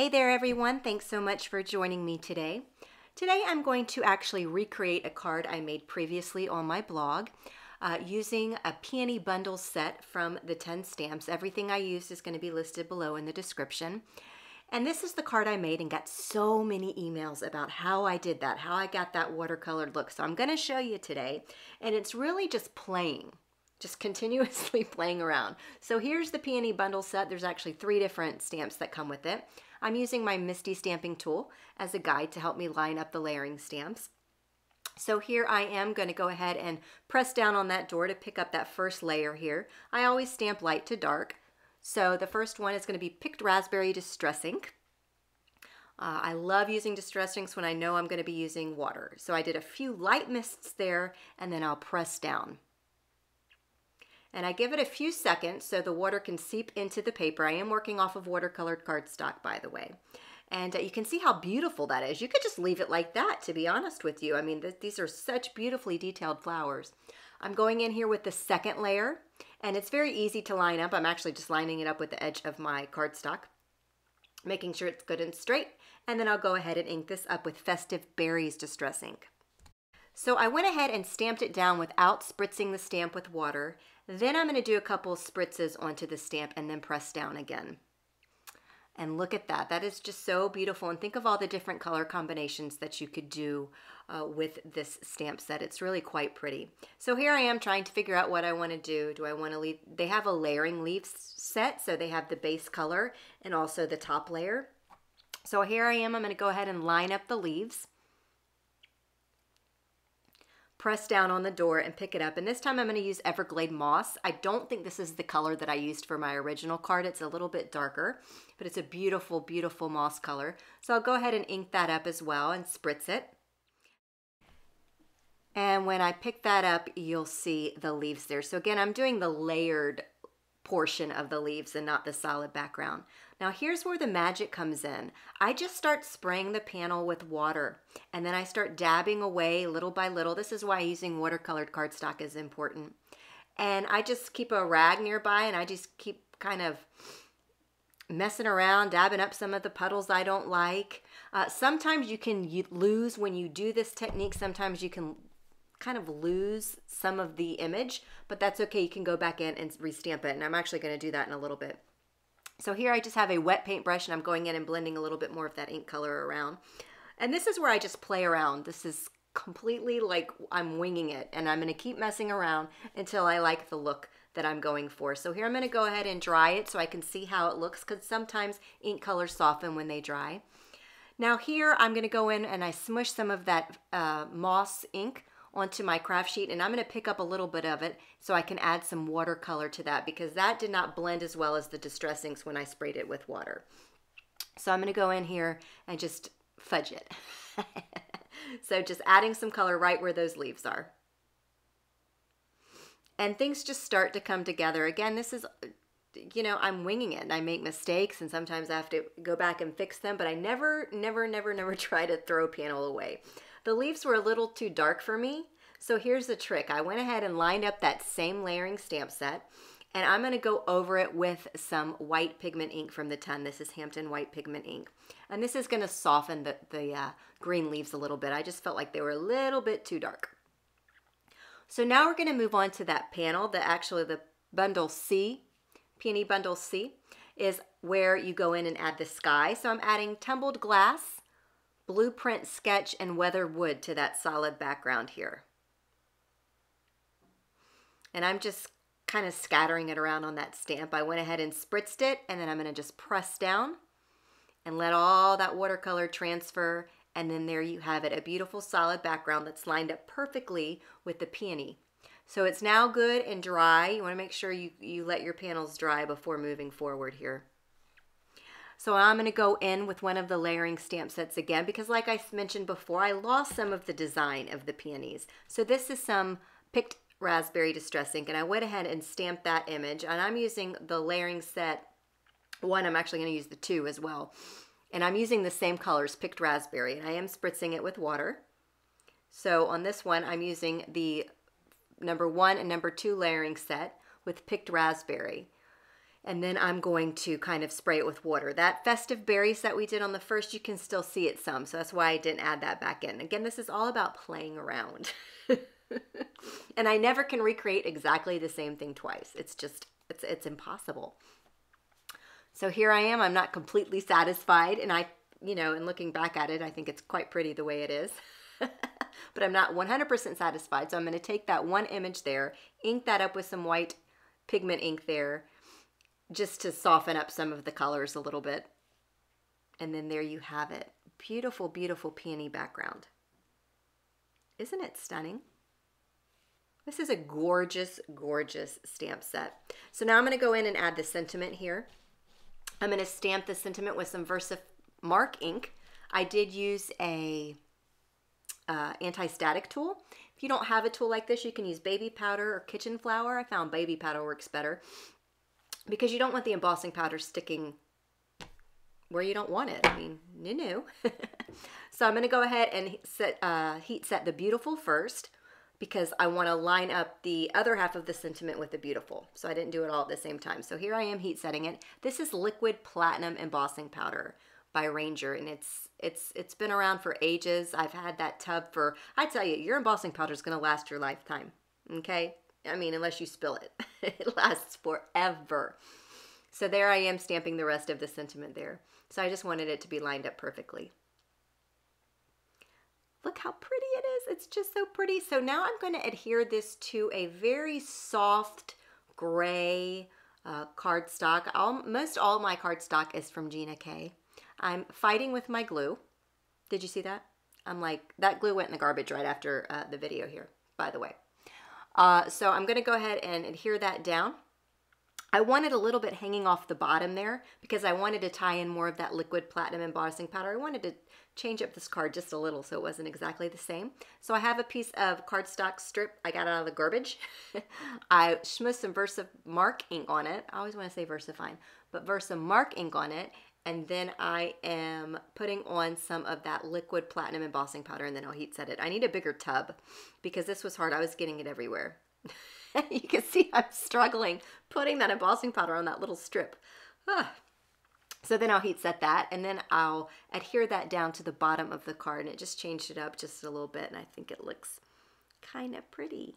Hey there everyone, thanks so much for joining me today. Today I'm going to actually recreate a card I made previously on my blog using a Peony bundle set from the 10 stamps. Everything I used is going to be listed below in the description. And this is the card I made and got so many emails about how I did that, how I got that watercolored look. So I'm going to show you today, and it's really just playing. Just continuously playing around. So here's the Peony bundle set. There's actually 3 different stamps that come with it. I'm using my MISTI stamping tool as a guide to help me line up the layering stamps. So here I am going to go ahead and press down on that door to pick up that first layer here. I always stamp light to dark. So the first one is going to be Picked Raspberry Distress Ink. I love using distress inks when I know I'm going to be using water. So I did a few light mists there, and then I'll press down. And I give it a few seconds so the water can seep into the paper. I am working off of watercolored cardstock, by the way. And you can see how beautiful that is. You could just leave it like that, to be honest with you. I mean, these are such beautifully detailed flowers. I'm going in here with the second layer, and it's very easy to line up. I'm actually just lining it up with the edge of my cardstock, making sure it's good and straight. And then I'll go ahead and ink this up with Festive Berries Distress Ink. So I went ahead and stamped it down without spritzing the stamp with water. Then I'm going to do a couple spritzes onto the stamp and then press down again. And look at that. That is just so beautiful. And think of all the different color combinations that you could do with this stamp set. It's really quite pretty. So here I am trying to figure out what I want to do. Do I want to leave? They have a layering leaf set, so they have the base color and also the top layer. So here I am. I'm going to go ahead and line up the leaves. Press down on the door and pick it up. And this time I'm going to use Everglade Moss. I don't think this is the color that I used for my original card. It's a little bit darker, but it's a beautiful, beautiful moss color. So I'll go ahead and ink that up as well and spritz it. And when I pick that up, you'll see the leaves there. So again, I'm doing the layered portion of the leaves and not the solid background. Now here's where the magic comes in. I just start spraying the panel with water, and then I start dabbing away little by little. This is why using watercolored cardstock is important. And I just keep a rag nearby, and I just keep kind of messing around, dabbing up some of the puddles I don't like. Sometimes you can lose, when you do this technique, sometimes you can kind of lose some of the image, but that's okay. You can go back in and restamp it, and I'm actually going to do that in a little bit. So here I just have a wet paintbrush, and I'm going in and blending a little bit more of that ink color around. And this is where I just play around. This is completely like I'm winging it, and I'm going to keep messing around until I like the look that I'm going for. So here I'm going to go ahead and dry it so I can see how it looks, because sometimes ink colors soften when they dry. Now here I'm going to go in and I smush some of that moss ink onto my craft sheet, and I'm going to pick up a little bit of it so I can add some watercolor to that, because that did not blend as well as the distress inks when I sprayed it with water. So I'm going to go in here and just fudge it. So just adding some color right where those leaves are. And things just start to come together. Again, this is, you know, I'm winging it, and I make mistakes, and sometimes I have to go back and fix them, but I never try to throw a panel away. The leaves were a little too dark for me, so here's the trick. I went ahead and lined up that same layering stamp set, and I'm going to go over it with some white pigment ink from the 10. This is Hampton white pigment ink, and this is going to soften the green leaves a little bit. I just felt like they were a little bit too dark. So now we're going to move on to that panel. Actually the bundle C, Peony bundle C, is where you go in and add the sky. So I'm adding tumbled glass, blueprint sketch, and weather wood to that solid background here. And I'm just kind of scattering it around on that stamp. I went ahead and spritzed it, and then I'm going to just press down and let all that watercolor transfer, and then there you have it, a beautiful solid background that's lined up perfectly with the peony. So it's now good and dry. You want to make sure you let your panels dry before moving forward here. So I'm going to go in with one of the layering stamp sets again, because like I mentioned before, I lost some of the design of the peonies. So this is some Picked Raspberry Distress Ink, and I went ahead and stamped that image, and I'm using the layering set 1. I'm actually going to use the 2 as well. And I'm using the same colors, Picked Raspberry, and I am spritzing it with water. So on this one, I'm using the number 1 and number 2 layering set with Picked Raspberry. And then I'm going to kind of spray it with water. That festive berries that we did on the first, you can still see it some. So that's why I didn't add that back in. Again, this is all about playing around. And I never can recreate exactly the same thing twice. It's just, it's impossible. So here I am. I'm not completely satisfied. And I, you know, and looking back at it, I think it's quite pretty the way it is. But I'm not 100% satisfied. So I'm going to take that one image there, ink that up with some white pigment ink there, just to soften up some of the colors a little bit. And then there you have it. Beautiful, beautiful peony background. Isn't it stunning? This is a gorgeous, gorgeous stamp set. So now I'm going to go in and add the sentiment here. I'm going to stamp the sentiment with some VersaMark ink. I did use a anti-static tool. If you don't have a tool like this, you can use baby powder or kitchen flour. I found baby powder works better, because you don't want the embossing powder sticking where you don't want it. I mean, no. So I'm going to go ahead and heat set the beautiful first, because I want to line up the other half of the sentiment with the beautiful. So I didn't do it all at the same time. So here I am heat setting it. This is liquid platinum embossing powder by Ranger, and it's been around for ages. I've had that tub for, I tell you, your embossing powder is going to last your lifetime. Okay? I mean, unless you spill it. It lasts forever. So there I am stamping the rest of the sentiment there. So I just wanted it to be lined up perfectly. Look how pretty it is. It's just so pretty. So now I'm going to adhere this to a very soft gray cardstock. Most all of my cardstock is from Gina K. I'm fighting with my glue. Did you see that? I'm like, that glue went in the garbage right after the video here, by the way. So I'm going to go ahead and adhere that down. I wanted a little bit hanging off the bottom there because I wanted to tie in more of that liquid platinum embossing powder. I wanted to change up this card just a little so it wasn't exactly the same. So I have a piece of cardstock strip I got out of the garbage. I smoothed some VersaMark ink on it. I always want to say VersaFine, but VersaMark ink on it. And then I am putting on some of that liquid platinum embossing powder, and then I'll heat set it. I need a bigger tub because this was hard. I was getting it everywhere. You can see I'm struggling putting that embossing powder on that little strip. So then I'll heat set that, and then I'll adhere that down to the bottom of the card, and it just changed it up just a little bit, and I think it looks kind of pretty.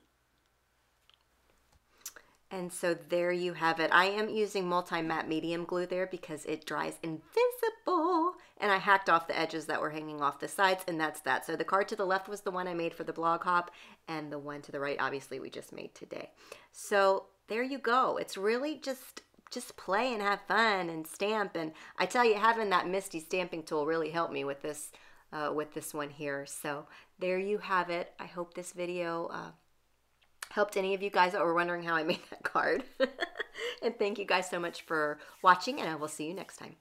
And so there you have it. I am using multi-matte medium glue there because it dries invisible. And I hacked off the edges that were hanging off the sides, and that's that. So the card to the left was the one I made for the blog hop, and the one to the right, obviously, we just made today. So there you go. It's really just play and have fun and stamp. And I tell you, having that MISTI stamping tool really helped me with this one here. So there you have it. I hope this video helped any of you guys that were wondering how I made that card. And thank you guys so much for watching, and I will see you next time.